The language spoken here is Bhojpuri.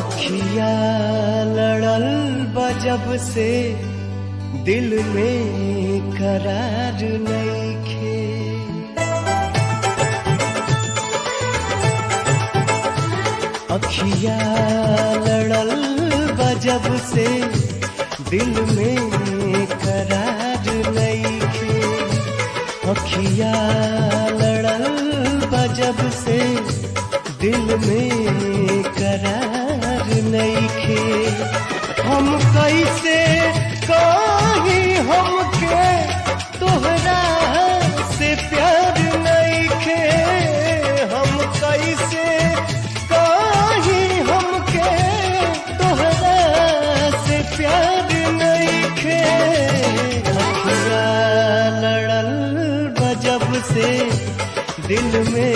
अखिया लड़ल बजब से दिल में करार नइखे। अखिया लड़ल बजब से दिल में करार नइखे। अखिया लड़ल बजब से दिल में करार नइखे। हम कैसे कहीं हमके तोहरा से प्यार नइखे। हम कैसे कहीं हमके तोहरा से प्यार नइखे। अखिया लड़ल बजब से दिल में